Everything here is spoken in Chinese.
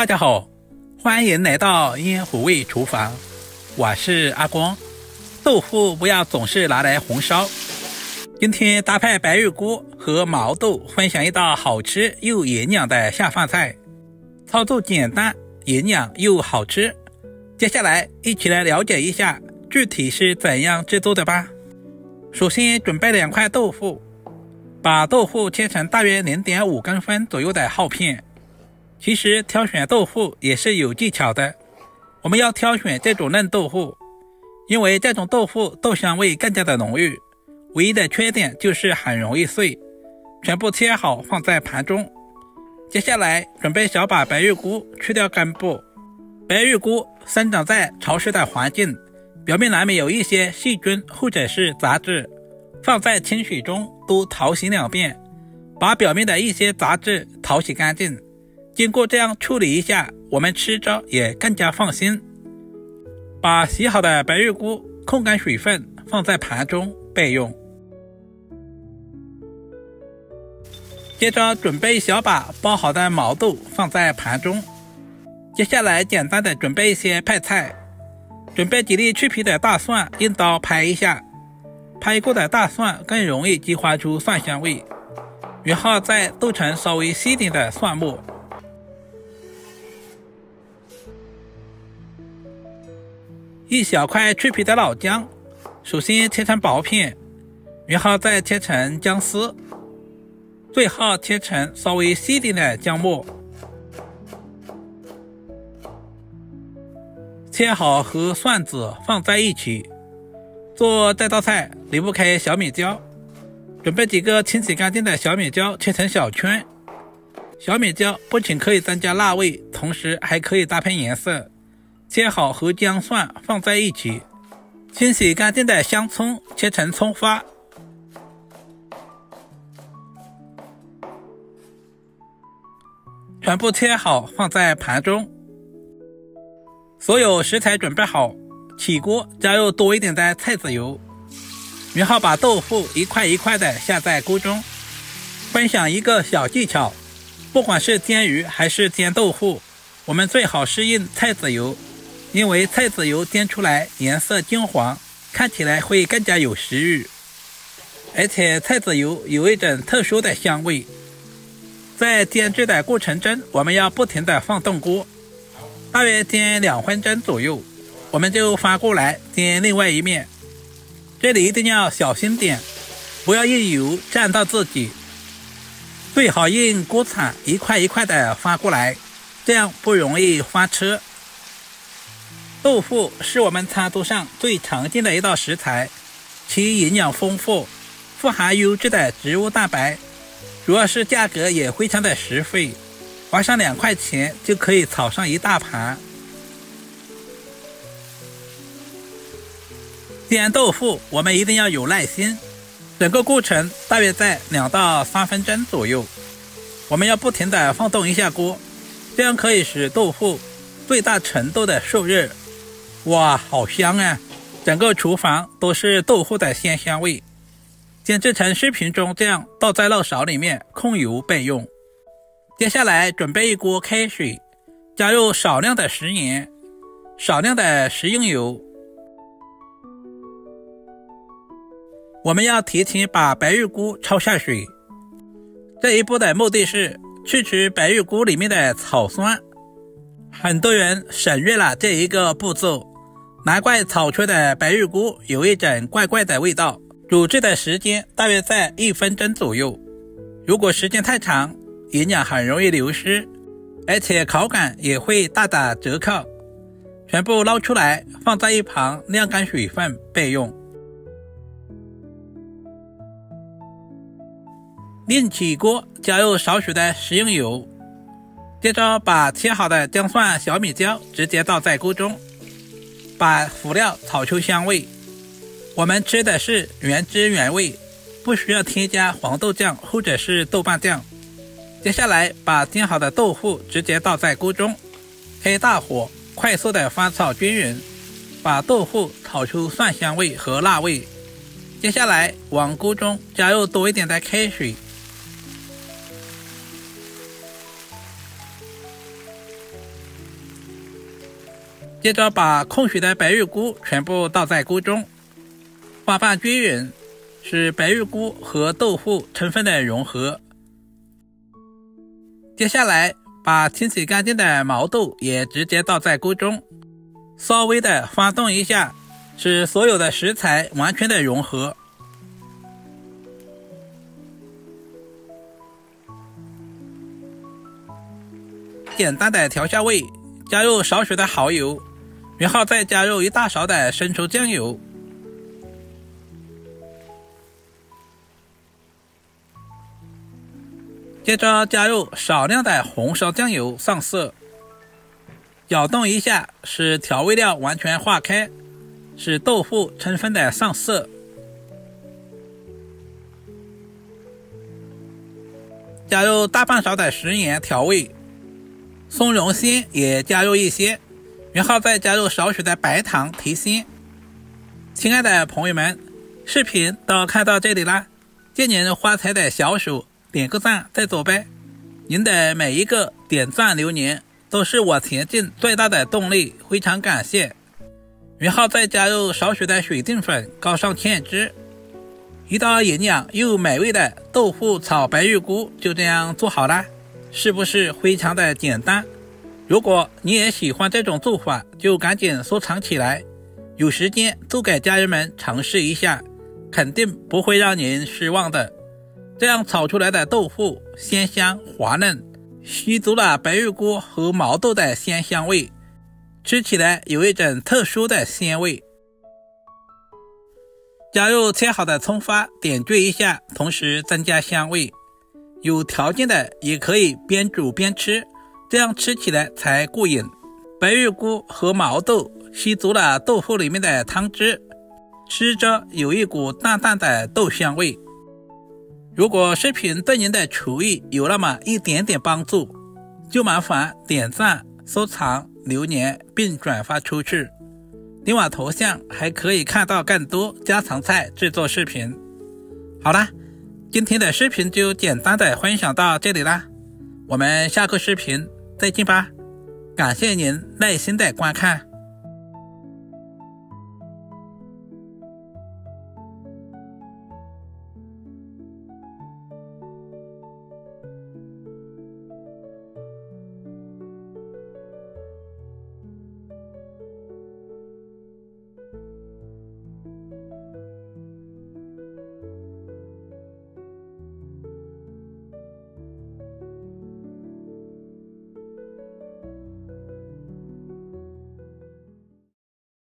大家好，歡迎來到煙虎味廚房，我是阿光。豆腐不要總是拿來紅燒。今天搭配白玉菇和毛豆，分享一道好吃又營養的下飯菜，操作簡單，營養又好吃。接下來一起來了解一下具體是怎樣制作的吧。首先準備2塊豆腐，把豆腐切成大約 0.5 公分左右的厚片。其實挑選豆腐也是有技巧的，我們要挑選這種嫩豆腐，因為這種豆腐豆香味更加的濃郁，唯一的缺點就是很容易碎。全部切好放在盤中。接下來準備小把白玉菇，去掉根部。白玉菇生長在潮濕的環境，表面難免有一些細菌或者是雜質，放在清水中都淘洗2遍，把表面的一些雜質淘洗乾淨。經過這樣處理一下，我們吃着也更加放心。把洗好的白玉菇控乾水分，放在盤中備用。接着準備小把包好的毛豆放在盤中。接下來簡單的準備一些配菜，準備幾粒去皮的大蒜，用刀拍一下。拍過的大蒜更容易激發出蒜香味，然後再剁成稍微細一點的蒜末。一小塊去皮的老薑，首先切成薄片，然後再切成薑絲，最後切成稍微細一點的薑末。切好和蒜子放在一起。做這道菜離不開小米椒，準備幾個清洗乾淨的小米椒，切成小圈。小米椒不僅可以增加辣味，同時還可以搭配顏色。切好和薑蒜放在一起。清洗乾淨的香蔥切成蔥花。全部切好放在盤中。所有食材準備好，起鍋加入多一點的菜籽油，然後把豆腐一塊一塊的下在鍋中。分享一個小技巧，不管是煎魚還是煎豆腐，我們最好是用菜籽油，因為菜籽油煎出來顏色金黃，看起來會更加有食慾，而且菜籽油有一種特殊的香味。在煎制的過程中，我們要不停地放動鍋，大約煎2分鐘左右，我們就翻過來煎另外一面。這裡一定要小心點，不要用油沾到自己，最好用鍋鏟一塊一塊的翻過來，這樣不容易翻車。豆腐是我們餐桌上最常見的一道食材，其營養豐富，富含優質的植物蛋白，主要是價格也非常的實惠，花上2塊錢就可以炒上一大盤。煎豆腐我們一定要有耐心，整個過程大約在2到3分鐘左右，我們要不停地放動一下鍋，這樣可以使豆腐最大程度的受熱。哇，好香啊！整個廚房都是豆腐的鮮香味。煎制成视頻中這樣倒在漏勺裡面，控油備用。接下來準備一鍋開水，加入少量的食鹽，少量的食用油。我們要提前把白玉菇焯下水，這一步的目的是去除白玉菇裡面的草酸。很多人省略了這一個步驟，難怪炒出的白玉菇有一種怪怪的味道。煮制的時間大約在1分鐘左右，如果時間太長，營養很容易流失，而且口感也會大打折扣。全部撈出來，放在一旁晾乾水分備用。另起鍋，加入少許的食用油，接着把切好的薑蒜、小米椒直接倒在鍋中，把輔料炒出香味。我們吃的是原汁原味，不需要添加黄豆醬或者是豆瓣醬。接下来把煎好的豆腐直接倒在鍋中，開大火，快速的翻炒均勻，把豆腐炒出蒜香味和辣味。接下來往鍋中加入多一點的開水，接着把空許的白玉菇全部倒在鍋中，發放均勻，使白玉菇和豆腐充分的融合。接下來把清洗乾淨的毛豆也直接倒在鍋中，稍微的翻動一下，使所有的食材完全的融合。簡單的調下味，加入少許的蠔油，然後再加入1大勺的生抽醬油。接着加入少量的紅燒醬油上色，攪動一下，使調味料完全化開，使豆腐充分的上色。加入大半勺的食鹽調味，松茸鮮也加入一些，然後再加入少許的白糖提鮮。親愛的朋友們，視頻都看到这裡啦，借您發財的小手點個讚再走唄，您的每一個點讚留言都是我前進最大的動力，非常感謝。然後再加入少許的水淀粉，高上芡汁，一道營養又美味的豆腐炒白玉菇就這樣做好啦，是不是非常的簡單？如果你也喜歡這種做法，就趕緊收藏起來，有時間就給家人們嘗試一下，肯定不會讓您失望的。這樣炒出來的豆腐鮮香滑嫩，吸足了白玉菇和毛豆的鮮香味，吃起來有一種特殊的鮮味。加入切好的蔥花點綴一下，同時增加香味。有條件的也可以邊煮邊吃，這樣吃起來才過癮。白玉菇和毛豆吸足了豆腐裡面的湯汁，吃着有一股淡淡的豆香味。如果視頻對您的廚藝有那麼一點點幫助，就麻煩點讚、收藏、留言並轉發出去。點我頭像還可以看到更多家常菜製作視頻。好啦，今天的視頻就簡單的分享到這裡啦，我們下個視頻再見吧。感謝您耐心的觀看。